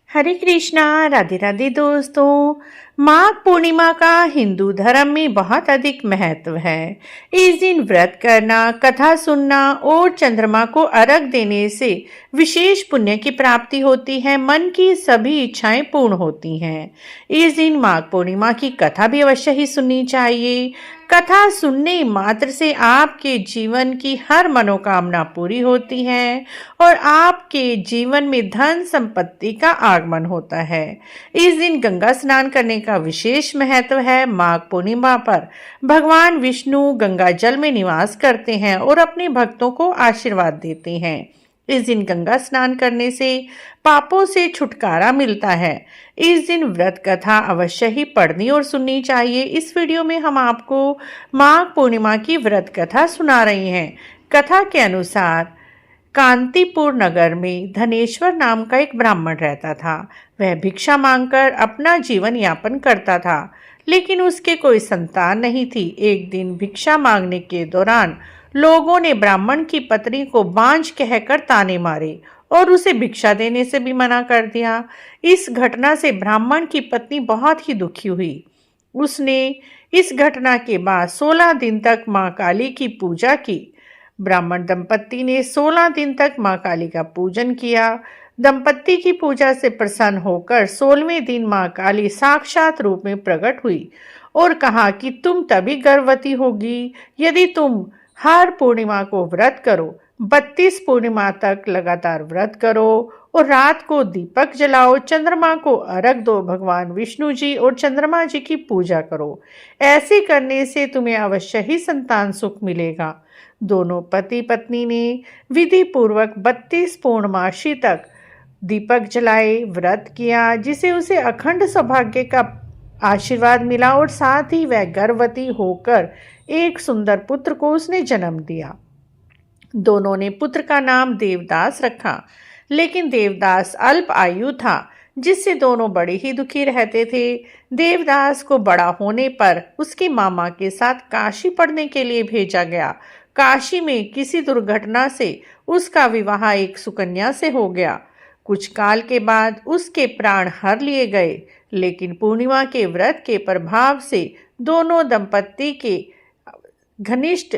हरे कृष्णा। राधे राधे दोस्तों। माघ पूर्णिमा का हिंदू धर्म में बहुत अधिक महत्व है। इस दिन व्रत करना, कथा सुनना और चंद्रमा को अर्घ देने से विशेष पुण्य की प्राप्ति होती है। मन की सभी इच्छाएं पूर्ण होती हैं। इस दिन माघ पूर्णिमा की कथा भी अवश्य ही सुननी चाहिए। कथा सुनने मात्र से आपके जीवन की हर मनोकामना पूरी होती है और आपके जीवन में धन संपत्ति का आगमन होता है। इस दिन गंगा स्नान करने का विशेष महत्व है। माघ पूर्णिमा पर भगवान विष्णु गंगा जल में निवास करते हैं और अपने भक्तों को आशीर्वाद देते हैं। इस दिन गंगा स्नान करने से पापों से छुटकारा मिलता है। इस दिन व्रत कथा अवश्य ही पढ़नी और सुननी चाहिए। इस वीडियो में हम आपको माघ पूर्णिमा की व्रत कथा सुना रही हैं। कथा के अनुसार कांतिपुर नगर में धनेश्वर नाम का एक ब्राह्मण रहता था। वह भिक्षा मांगकर अपना जीवन यापन करता था, लेकिन उसके कोई संतान नहीं थी। एक दिन भिक्षा मांगने के दौरान लोगों ने ब्राह्मण की पत्नी को बांझ कहकर ताने मारे और उसे भिक्षा देने से भी मना कर दिया। इस घटना से ब्राह्मण की पत्नी बहुत ही दुखी हुई। उसने इस घटना के बाद 16 दिन तक मां काली की पूजा की। ब्राह्मण दंपत्ति ने 16 दिन तक मां काली का पूजन किया। दंपत्ति की पूजा से प्रसन्न होकर 16वें दिन मां काली साक्षात रूप में प्रकट हुई और कहा कि तुम तभी गर्भवती होगी यदि तुम हर पूर्णिमा को व्रत करो। 32 पूर्णिमा तक लगातार व्रत करो और रात को दीपक जलाओ, चंद्रमा को अर्घ दो, भगवान विष्णु जी और चंद्रमा जी की पूजा करो। ऐसे करने से तुम्हें अवश्य ही संतान सुख मिलेगा। दोनों पति पत्नी ने विधि पूर्वक 32 पूर्णमासी तक दीपक जलाए, व्रत किया, जिसे उसे अखंड सौभाग्य का आशीर्वाद मिला और साथ ही वह गर्भवती होकर एक सुंदर पुत्र को उसने जन्म दिया। दोनों ने पुत्र का नाम देवदास रखा, लेकिन देवदास अल्प आयु था, जिससे दोनों बड़े ही दुखी रहते थे। देवदास को बड़ा होने पर उसके मामा के साथ काशी पढ़ने के लिए भेजा गया। काशी में किसी दुर्घटना से उसका विवाह एक सुकन्या से हो गया। कुछ काल के बाद उसके प्राण हर लिए गए, लेकिन पूर्णिमा के व्रत के प्रभाव से दोनों दंपत्ति के घनिष्ठ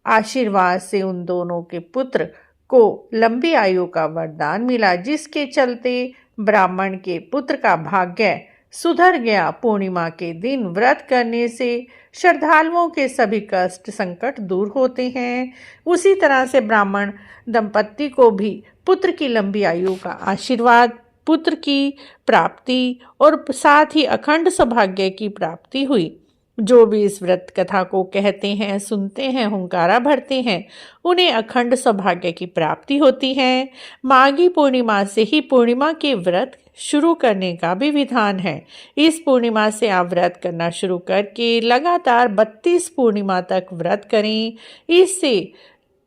आशीर्वाद से उन दोनों के पुत्र को लंबी आयु का वरदान मिला, जिसके चलते ब्राह्मण के पुत्र का भाग्य सुधर गया। पूर्णिमा के दिन व्रत करने से श्रद्धालुओं के सभी कष्ट संकट दूर होते हैं। उसी तरह से ब्राह्मण दंपत्ति को भी पुत्र की लंबी आयु का आशीर्वाद, पुत्र की प्राप्ति और साथ ही अखंड सौभाग्य की प्राप्ति हुई। जो भी इस व्रत कथा को कहते हैं, सुनते हैं, हुंकारा भरते हैं, उन्हें अखंड सौभाग्य की प्राप्ति होती है। माघी पूर्णिमा से ही पूर्णिमा के व्रत शुरू करने का भी विधान है। इस पूर्णिमा से आप व्रत करना शुरू करके लगातार 32 पूर्णिमा तक व्रत करें। इससे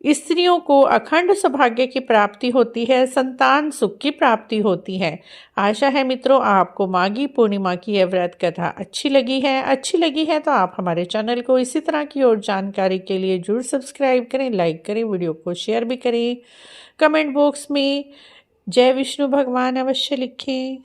स्त्रियों को अखंड सौभाग्य की प्राप्ति होती है, संतान सुख की प्राप्ति होती है। आशा है मित्रों आपको माघी पूर्णिमा की यह व्रत कथा अच्छी लगी है तो आप हमारे चैनल को इसी तरह की और जानकारी के लिए जरूर सब्सक्राइब करें, लाइक करें, वीडियो को शेयर भी करें। कमेंट बॉक्स में जय विष्णु भगवान अवश्य लिखें।